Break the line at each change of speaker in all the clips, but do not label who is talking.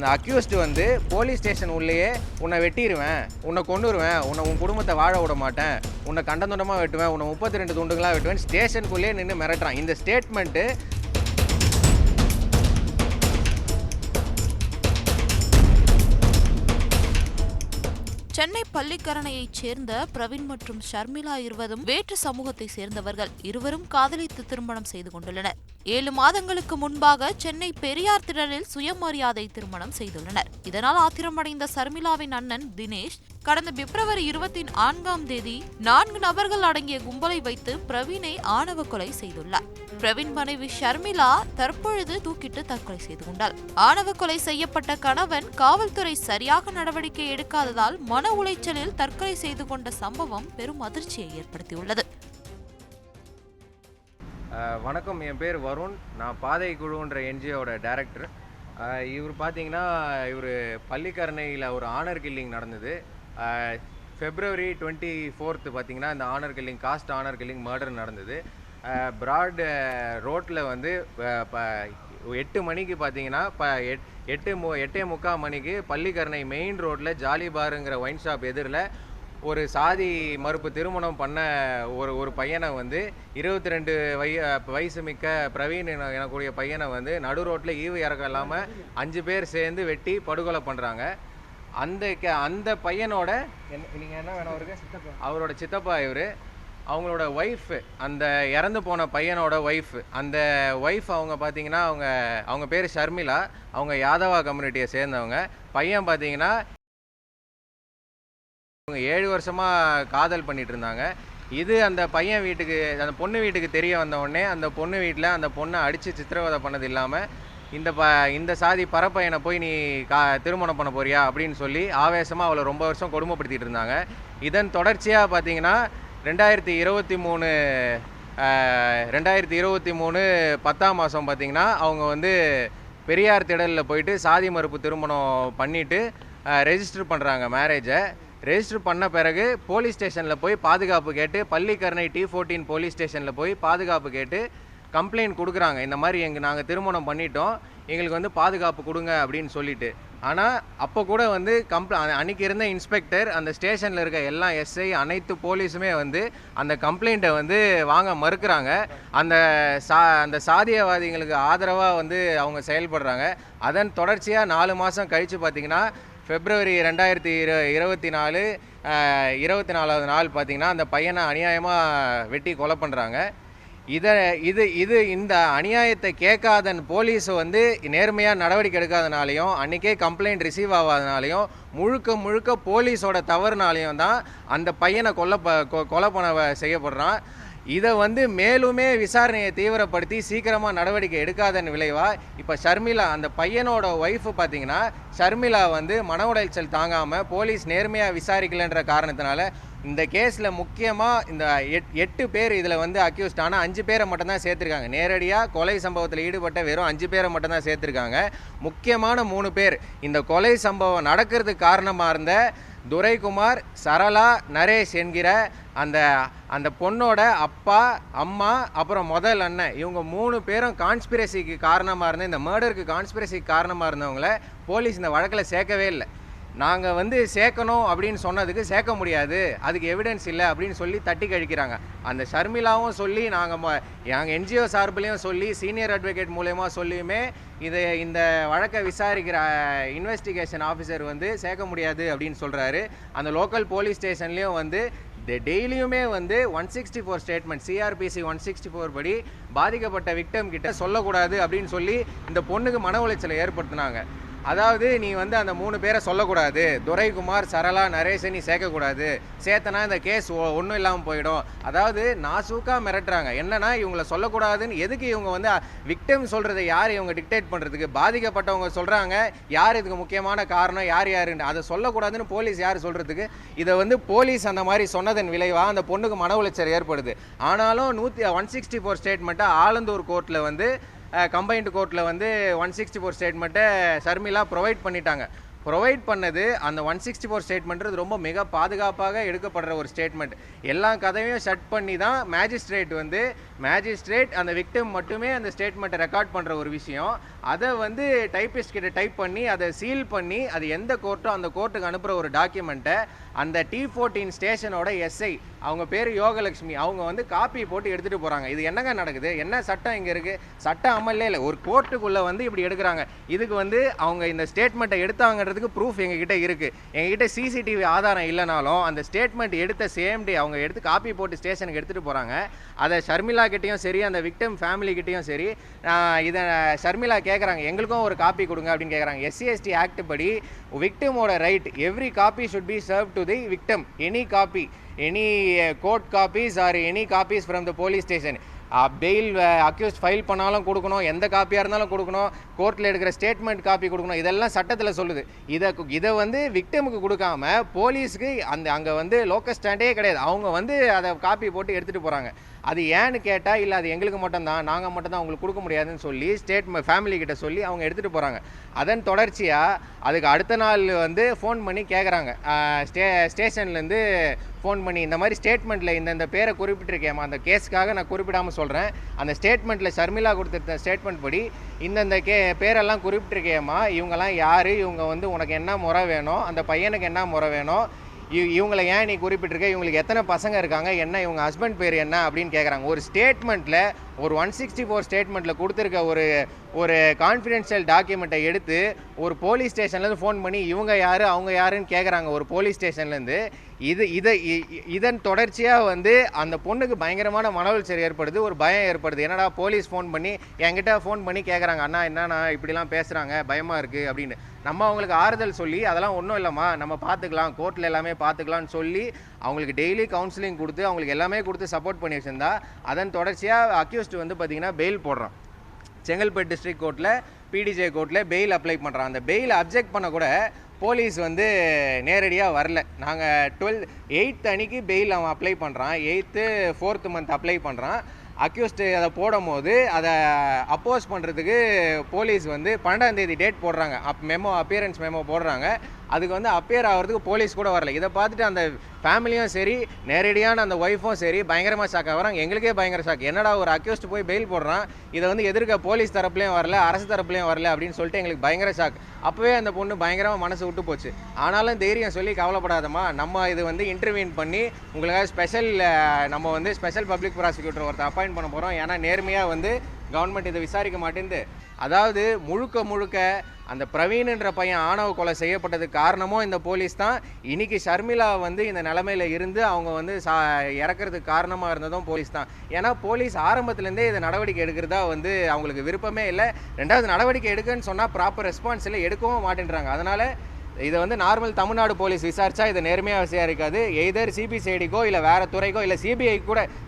அந்த அக்யூஸ்டு வந்து police station உள்ளேயே உன்னை வெட்டிடுவேன், உன்னை கொன்னுருவேன், உன் குடும்பத்தை வாழ விட மாட்டேன், உன்னை கண்டந்துண்டமாக வெட்டுவேன், உன்னை 32 துண்டுகளாக வெட்டுவேன் ஸ்டேஷனுக்குள்ளேயே நின்று மிரட்டுறான். இந்த ஸ்டேட்மெண்ட்டு
சென்னை பள்ளிக்கரணையைச் சேர்ந்த பிரவீன் மற்றும் ஷர்மிளா இருவரும் வேற்று சமூகத்தை சேர்ந்தவர்கள். இருவரும் காதலித்து திருமணம் செய்து கொண்டுள்ளனர். 7 மாதங்களுக்கு முன்பாக சென்னை பெரியார் திடலில் சுயமரியாதை திருமணம் செய்துள்ளனர். இதனால் ஆத்திரமடைந்த ஷர்மிளாவின் அண்ணன் தினேஷ் கடந்த பிப்ரவரி 24ஆம் தேதி 4 நபர்கள் அடங்கிய கும்பலை வைத்து பிரவீனை ஆணவ கொலை செய்துள்ளார். பிரவீன் மனைவி ஷர்மிளா தற்பொழுது தூக்கிட்டு தற்கொலை செய்து கொண்டார். ஆணவ கொலை செய்யப்பட்ட கணவன் காவல்துறை சரியாக நடவடிக்கை எடுக்காததால் மன உளைச்சலில் தற்கொலை செய்து கொண்ட சம்பவம் பெரும் அதிர்ச்சியை ஏற்படுத்தியுள்ளது.
வணக்கம், என் பேர் வருண். நான் பாதை குழுன்ற என்ஜிஓட டைரக்டர். இவர் பார்த்தீங்கன்னா இவர் பள்ளிக்கரணையில் ஒரு ஆனர் கில்லிங் நடந்தது. February 24 பார்த்தீங்கன்னா இந்த honour killing, cost honour killing murder நடந்தது. பிராட் ரோட்டில் வந்து 8 மணிக்கு பார்த்தீங்கன்னா 8:45 மணிக்கு பள்ளிக்கரணை மெயின் ரோட்டில் ஜாலி பாருங்கிற ஒயின் ஷாப் எதிரில் ஒரு சாதி மறுப்பு திருமணம் பண்ண ஒரு பையனை வந்து 22 வயசு மிக்க பிரவீன் எனக்கூடிய பையனை வந்து நடு ரோட்டில் ஈவு இறக்கம் இல்லாமல் 5 பேர் சேர்ந்து வெட்டி படுகொலை பண்ணுறாங்க. அந்த பையனோட நீங்கள் என்ன வேணும் அவருக்கு, அவரோட சித்தப்பா இவர். அவங்களோட ஒய்ஃப், அந்த இறந்து போன பையனோட ஒய்ஃப், அந்த ஒய்ஃப் அவங்க பார்த்தீங்கன்னா அவங்க பேர் ஷர்மிளா. அவங்க யாதவா கம்யூனிட்டியை சேர்ந்தவங்க. பையன் பார்த்தீங்கன்னா 7 வருஷமாக காதல் பண்ணிட்டு இருந்தாங்க. இது அந்த பையன் வீட்டுக்கு, அந்த பொண்ணு வீட்டுக்கு தெரிய வந்த உடனே அந்த பொண்ணு வீட்டில் அந்த பொண்ணை அடித்து சித்திரவதை பண்ணது இல்லாமல் இந்த சாதி பரப்பையனை போய் நீ திருமணம் பண்ண போறியா அப்படின்னு சொல்லி ஆவேசமாக அவளை ரொம்ப வருஷம் கொடுமைப்படுத்திட்டு இருந்தாங்க. இதன் தொடர்ச்சியாக பார்த்தீங்கன்னா 2023 10ஆம் மாதம் பார்த்தீங்கன்னா அவங்க வந்து பெரியார் திடலில் போயிட்டு சாதி மறுப்பு திருமணம் பண்ணிவிட்டு ரெஜிஸ்டர் பண்ணுறாங்க மேரேஜை. ரெஜிஸ்டர் பண்ண பிறகு போலீஸ் ஸ்டேஷனில் போய் பாதுகாப்பு கேட்டு, பள்ளிக்கரணை T14 போலீஸ் ஸ்டேஷனில் போய் பாதுகாப்பு கேட்டு கம்ப்ளைண்ட் கொடுக்குறாங்க. இந்த மாதிரி நாங்கள் திருமணம் பண்ணிட்டோம், எங்களுக்கு வந்து பாதுகாப்பு கொடுங்க அப்படின்னு சொல்லிட்டு. ஆனால் அப்போ கூட வந்து அன்றைக்கி இருந்த இன்ஸ்பெக்டர், அந்த ஸ்டேஷனில் இருக்க எல்லா எஸ்ஐ, அனைத்து போலீஸுமே வந்து அந்த கம்ப்ளைண்ட்டை வந்து வாங்க மறுக்கிறாங்க. அந்த சாதியவாதிகளுக்கு ஆதரவாக வந்து அவங்க செயல்படுறாங்க. அதன் தொடர்ச்சியாக 4 மாதம் கழித்து பார்த்திங்கன்னா February 2024 நாள் பார்த்திங்கன்னா அந்த பையனை அநியாயமாக வெட்டி கொலை பண்ணுறாங்க. இந்த அநியாயத்தை கேட்காத போலீஸ் வந்து நேர்மையாக நடவடிக்கை எடுக்காதனாலையும், அன்றைக்கே கம்ப்ளைண்ட் ரிசீவ் ஆகாதனாலையும், முழுக்க போலீஸோட தவறுனாலையும் தான் அந்த பையனை கொலை பண்ண செய்யப்படுறான். இதை வந்து மேலுமே விசாரணையை தீவிரப்படுத்தி சீக்கிரமாக நடவடிக்கை எடுக்காதன் விளைவாக இப்போ ஷர்மிளா, அந்த பையனோட ஒய்ஃபு பார்த்தீங்கன்னா ஷர்மிளா வந்து மன உளைச்சல் தாங்காமல் போலீஸ் நேர்மையாக விசாரிக்கலைன்ற காரணத்தினால இந்த கேஸில் முக்கியமாக இந்த 8 பேர் இதில் வந்து அக்யூஸ்ட். ஆனால் 5 பேரை மட்டும்தான் சேர்த்துருக்காங்க. நேரடியாக கொலை சம்பவத்தில் ஈடுபட்ட வெறும் 5 பேரை மட்டும்தான் சேர்த்துருக்காங்க. முக்கியமான 3 பேர் இந்த கொலை சம்பவம் நடக்கிறதுக்கு காரணமாக இருந்த துரைக்குமார், சரளா, நரேஷ் என்கிற அந்த பொண்ணோட அப்பா, அம்மா, அப்புறம் முதல் அண்ணன், இவங்க 3 பேரும் கான்ஸ்பிரசிக்கு காரணமாக இருந்த, இந்த மர்டருக்கு கான்ஸ்பிரசிக்கு காரணமாக இருந்தவங்கள போலீஸ் இந்த வழக்கில் சேர்க்கவே இல்லை. நாங்கள் வந்து சேர்க்கணும் அப்படின்னு சொன்னதுக்கு சேர்க்க முடியாது, அதுக்கு எவிடன்ஸ் இல்லை அப்படின்னு சொல்லி தட்டி கழிக்கிறாங்க. அந்த ஷர்மிளாவும் சொல்லி நாங்கள் என்ஜிஓ சார்பிலையும் சொல்லி சீனியர் அட்வொகேட் மூலயமா சொல்லியுமே இந்த வழக்கை விசாரிக்கிற இன்வெஸ்டிகேஷன் ஆஃபீஸர் வந்து சேர்க்க முடியாது அப்படின்னு சொல்கிறாரு. அந்த லோக்கல் போலீஸ் ஸ்டேஷன்லேயும் வந்து டெய்லியுமே வந்து 164 ஸ்டேட்மெண்ட், CRPC 164 படி பாதிக்கப்பட்ட விக்டம் கிட்ட சொல்லக்கூடாது அப்படின்னு சொல்லி இந்த பொண்ணுக்கு மன உளைச்சலை ஏற்படுத்தினாங்க. அதாவது நீ வந்து அந்த 3 பேரை சொல்லக்கூடாது, துரைக்குமார், சரளா, நரேஷை நீ சேர்க்கக்கூடாது, சேர்த்தனா இந்த கேஸ் ஒன்றும் இல்லாமல் போயிடும். அதாவது நாசூக்காக மிரட்டுறாங்க. என்னன்னா இவங்களை சொல்லக்கூடாதுன்னு எதுக்கு இவங்க வந்து விக்டம் சொல்கிறத யார் இவங்க டிக்டேட் பண்ணுறதுக்கு? பாதிக்கப்பட்டவங்க சொல்கிறாங்க யார் இதுக்கு முக்கியமான காரணம், யாருன்னு அதை சொல்லக்கூடாதுன்னு போலீஸ் யார் சொல்கிறதுக்கு? இதை வந்து போலீஸ் அந்த மாதிரி சொன்னதன் விளைவாக அந்த பொண்ணுக்கு மன உளைச்சல் ஏற்படுது. ஆனாலும் 164 ஸ்டேட்மெண்ட்டை ஆலந்தூர் கோர்ட்டில் வந்து கம்பைன்டு கோர்ட்டில் வந்து 164 ஸ்டேட்மெண்ட்டை ஷர்மிளா ப்ரொவைட் பண்ணிட்டாங்க. ப்ரொவைட் பண்ணது அந்த 164 ஸ்டேட்மெண்ட்றது ரொம்ப மிக பாதுகாப்பாக எடுக்கப்படுற ஒரு ஸ்டேட்மெண்ட். எல்லா கதையும் ஷட் பண்ணி தான் மேஜிஸ்ட்ரேட் அந்த விக்டிம் மட்டுமே அந்த ஸ்டேட்மெண்ட்டை ரெக்கார்ட் பண்ணுற ஒரு விஷயம். அதை வந்து டைப்பிஸ்ட் கிட்ட டைப் பண்ணி அதை சீல் பண்ணி அது எந்த கோர்ட்டோ அந்த கோர்ட்டுக்கு அனுப்புகிற ஒரு டாக்குமெண்ட்டை அந்த T14 ஸ்டேஷனோட எஸ்ஐ, அவங்க பேர் யோகலட்சுமி, அவங்க வந்து காப்பி போட்டு எடுத்துகிட்டு போகிறாங்க. இது என்னங்க நடக்குது? என்ன சட்டம் இங்கே இருக்குது? சட்டம் அமல்லே இல்லை. ஒரு கோர்ட்டுக்குள்ளே வந்து இப்படி எடுக்கிறாங்க. இதுக்கு வந்து அவங்க இந்த ஸ்டேட்மெண்ட்டை எடுத்தாங்கன்றதுக்கு ப்ரூஃப் எங்ககிட்ட இருக்குது. எங்ககிட்ட சிசிடிவி ஆதாரம் இல்லைனாலும் அந்த ஸ்டேட்மெண்ட் எடுத்த சேம் டே அவங்க எடுத்து காப்பி போட்டு ஸ்டேஷனுக்கு எடுத்துகிட்டு போகிறாங்க. அதை ஷர்மிளா கிட்டேயும் சரி, அந்த விக்டிம் ஃபேமிலி கிட்டேயும் சரி, இதை ஷர்மிளா கேட்குறாங்க, எங்களுக்கும் ஒரு காப்பி கொடுங்க அப்படின்னு கேட்குறாங்க. SC/ST ஆக்ட் படி விக்டிமோட right, every copy should be serve to the victim. Any copy, any court copies or any copies from the police station. Bail accused file பண்ணாலும் கொடுக்கணும், எந்த காப்பியாக இருந்தாலும் கொடுக்கணும், கோர்ட்டில் எடுக்கிற ஸ்டேட்மெண்ட் காப்பி கொடுக்கணும், இதெல்லாம் சட்டத்தில் சொல்லுது. இதை வந்து விக்டிமுக்கு கொடுக்காம போலீஸுக்கு அங்கே வந்து லோக்கல் ஸ்டாண்டே கிடையாது. அவங்க வந்து அதை காப்பி போட்டு எடுத்துகிட்டு போகிறாங்க. அது ஏன்னு கேட்டால், இல்லை அது எங்களுக்கு மட்டும்தான், நாங்கள் மட்டும்தான் உங்களுக்கு கொடுக்க முடியாதுன்னு சொல்லி ஃபேமிலி கிட்ட சொல்லி அவங்க எடுத்துகிட்டு போகிறாங்க. அதன் தொடர்ச்சியாக அதுக்கு அடுத்த நாள் வந்து ஃபோன் பண்ணி கேட்குறாங்க, ஸ்டேஷன்லேருந்து ஃபோன் பண்ணி, இந்த மாதிரி ஸ்டேட்மெண்ட்டில் இந்த பேரை குறிப்பிட்டிருக்கேம்மா, அந்த கேஸுக்காக நான் குறிப்பிடாமல் சொல்கிறேன், அந்த ஸ்டேட்மெண்ட்டில் ஷர்மிளா கொடுத்த ஸ்டேட்மெண்ட் படி இந்த பேரெல்லாம் குறிப்பிட்டிருக்கேம்மா, இவங்கெல்லாம் யார், இவங்க வந்து உனக்கு என்ன முறை வேணும், அந்த பையனுக்கு என்ன முறை வேணும், இவங்களை ஏன் நீ குறிப்பிட்டிருக்க, இவங்களுக்கு எத்தனை பசங்க இருக்காங்க, என்ன இவங்க ஹஸ்பண்ட் பேர் என்ன அப்படின்னு கேட்குறாங்க. ஒரு ஸ்டேட்மெண்ட்டில், ஒரு 164 ஸ்டேட்மெண்ட்டில் கொடுத்துருக்க ஒரு கான்ஃபிடென்ஷியல் டாக்குமெண்ட்டை எடுத்து ஒரு போலீஸ் ஸ்டேஷன்லேருந்து ஃபோன் பண்ணி இவங்க யார் அவங்க யாருன்னு கேட்குறாங்க ஒரு போலீஸ் ஸ்டேஷன்லேருந்து. இதன் தொடர்ச்சியாக வந்து அந்த பொண்ணுக்கு பயங்கரமான மன உளைச்சல் ஏற்படுது, ஒரு பயம் ஏற்படுது. என்னடா போலீஸ் ஃபோன் பண்ணி என்கிட்ட ஃபோன் பண்ணி கேட்குறாங்க, அண்ணா என்னண்ணா இப்படிலாம் பேசுகிறாங்க, பயமாக இருக்குது அப்படின்னு. நம்ம அவங்களுக்கு ஆறுதல் சொல்லி, அதெல்லாம் ஒன்றும் இல்லைம்மா, நம்ம பார்த்துக்கலாம், கோர்ட்டில் எல்லாமே பார்த்துக்கலான்னு சொல்லி அவங்களுக்கு டெய்லி கவுன்சிலிங் கொடுத்து அவங்களுக்கு எல்லாமே கொடுத்து சப்போர்ட் பண்ணி வச்சுருந்தா, அதன் தொடர்ச்சியாக அக்யூஸ்ட் வந்து பார்த்திங்கன்னா பெயில் போடுறான். செங்கல்பட்டு டிஸ்ட்ரிக்ட் கோர்ட்டில், PDJ கோர்ட்டில் பெயில் அப்ளை பண்ணுறான். அந்த பெயில் அப்ஜெக்ட் பண்ண கூட போலீஸ் வந்து நேரடியாக வரல. நாங்கள் 8th அன்னைக்கு பெயில் அவன் அப்ளை பண்ணுறான், 8th 4th மந்த் அப்ளை பண்ணுறான். அக்யூஸ்டு அதை போடும் போது அதை அப்போஸ் பண்ணுறதுக்கு போலீஸ் வந்து 12ஆம் தேதி டேட் போடுறாங்க, அப்பியரன்ஸ் மெமோ போடுறாங்க. அதுக்கு வந்து அப்பியர் ஆகிறதுக்கு போலீஸ் கூட வரல. இதை பார்த்துட்டு அந்த ஃபேமிலியும் சரி, நேரடியான அந்த ஒய்ஃபும் சரி பயங்கரமாக ஷாக் ஆகிறாங்க. எங்களுக்கே பயங்கர ஷாக். என்னடா ஒரு அக்யூஸ்ட் போய் பெயில் போடுறான், இதை வந்து எதிர்க்க போலீஸ் தரப்புலையும் வரல, அரசு தரப்புலையும் வரல அப்படின்னு சொல்லிட்டு எங்களுக்கு பயங்கர ஷாக். அப்போவே அந்த பொண்ணு பயங்கரமாக மனசு விட்டு போச்சு. ஆனாலும் தைரியம் சொல்லி கவலைப்படாதம்மா, நம்ம இது வந்து இன்டர்வியூன் பண்ணி உங்களுக்காக நம்ம வந்து ஸ்பெஷல் பப்ளிக் ப்ராசிக்யூட்டர் ஒருத்தர் அப்பாயிண்ட் பண்ண போகிறோம். ஏன்னா நேர்மையாக வந்து கவர்மெண்ட் இதை விசாரிக்க மாட்டேங்குது. அதாவது முழுக்க அந்த பிரவீன்ன்ற பையன் ஆணவ கொலை செய்யப்பட்டதுக்கு காரணமும் இந்த போலீஸ் தான். இன்னைக்கு ஷர்மிளா வந்து இந்த நிலைமையில இருந்து அவங்க வந்து இறக்கிறதுக்கு காரணமாக இருந்ததும் போலீஸ் தான். ஏன்னா போலீஸ் ஆரம்பத்துலேருந்தே இதை நடவடிக்கை எடுக்கிறதா வந்து அவங்களுக்கு விருப்பமே இல்லை. ரெண்டாவது நடவடிக்கை எடுக்குன்னு சொன்னால் ப்ராப்பர் ரெஸ்பான்ஸ் இல்லை, எடுக்கவும் மாட்டேன்றாங்க. அதனால் இதை வந்து நார்மல் தமிழ்நாடு போலீஸ் விசாரிச்சா இதை நேர்மையாக விசாரிக்காது. எய்தர் CBCIDக்கோ இல்லை வேறு துறைக்கோ இல்லை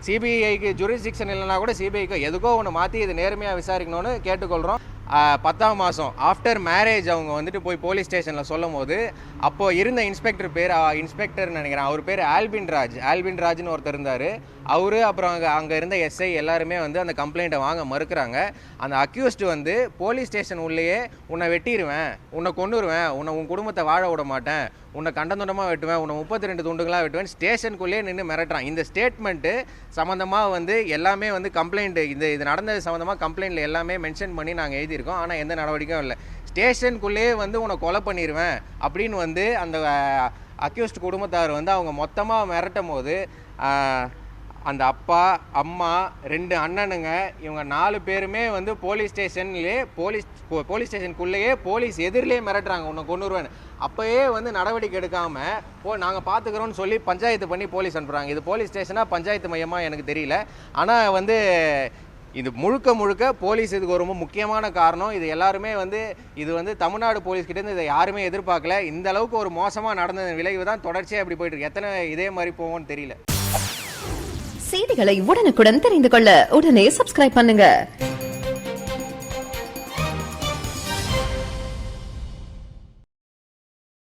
சிபிஐக்கு ஜூரிஸ்டிக்ஷன் இல்லைனா கூட சிபிஐக்கோ எதுக்கோ ஒன்று மாற்றி இது நேர்மையாக விசாரிக்கணும்னு கேட்டுக்கொள்கிறோம். 10ஆம் மாதம் ஆஃப்டர் மேரேஜ் அவங்க வந்துட்டு போய் போலீஸ் ஸ்டேஷனில் சொல்லும் போது அப்போது இருந்த இன்ஸ்பெக்டர்னு நினைக்கிறேன், அவர் பேர் ஆல்பின் ராஜ்னு ஒருத்தர் இருந்தார். அவரு அப்புறம் அங்கே இருந்த SI எல்லாருமே வந்து அந்த கம்ப்ளைண்ட்டை வாங்க மறுக்கிறாங்க. அந்த அக்யூஸ்டு வந்து போலீஸ் ஸ்டேஷன் உள்ளேயே உன்னை வெட்டிடுவேன், உன்னை கொன்னுருவேன், உன் குடும்பத்தை வாழ விட மாட்டேன், உன்னை கண்டந்துண்டமாக வெட்டுவேன், உன்னை 32 துண்டுகளாக வெட்டுவேன், ஸ்டேஷனுக்குள்ளேயே நின்று மிரட்டுறான். இந்த ஸ்டேட்மெண்ட்டு சம்மந்தமாக வந்து எல்லாமே வந்து கம்ப்ளைண்ட், இது நடந்தது சம்மந்தமாக கம்ப்ளைண்ட்டில் எல்லாமே மென்ஷன் பண்ணி நாங்கள் எழுதியிருக்கோம். ஆனால் எந்த நடவடிக்கையும் இல்லை. ஸ்டேஷனுக்குள்ளேயே வந்து உன்னை கொலை பண்ணிடுவேன் அப்படின்னு வந்து அந்த அக்யூஸ்ட் குடும்பத்தார் வந்து அவங்க மொத்தமாக மிரட்டும் போது அந்த அப்பா, அம்மா, 2 அண்ணனுங்க, இவங்க 4 பேருமே வந்து போலீஸ் ஸ்டேஷனுக்குள்ளேயே போலீஸ் எதிரிலே மிரட்டுறாங்க, உன்னை கொன்னுருவேன். அப்போயே வந்து நடவடிக்கை எடுக்காமல் நாங்கள் பார்த்துக்கிறோன்னு சொல்லி பஞ்சாயத்து பண்ணி போலீஸ் அனுப்புகிறாங்க. இது போலீஸ் ஸ்டேஷனாக பஞ்சாயத்து மையமாக எனக்கு தெரியல. ஆனால் வந்து இது முழுக்க போலீஸ் இதுக்கு ரொம்ப முக்கியமான காரணம். இது எல்லாருமே வந்து இது வந்து தமிழ்நாடு போலீஸ்கிட்டேருந்து இதை யாருமே எதிர்பார்க்கல. இந்த அளவுக்கு ஒரு மோசமாக நடந்த விளைவு தான் தொடர்ச்சியாக இப்படி போயிட்டு இருக்கு. எத்தனை இதே மாதிரி போவோம்னு தெரியல.
செய்திகளை உடனுக்குடன் தெரிந்து கொள்ள உடனே சப்ஸ்கிரைப் பண்ணுங்க.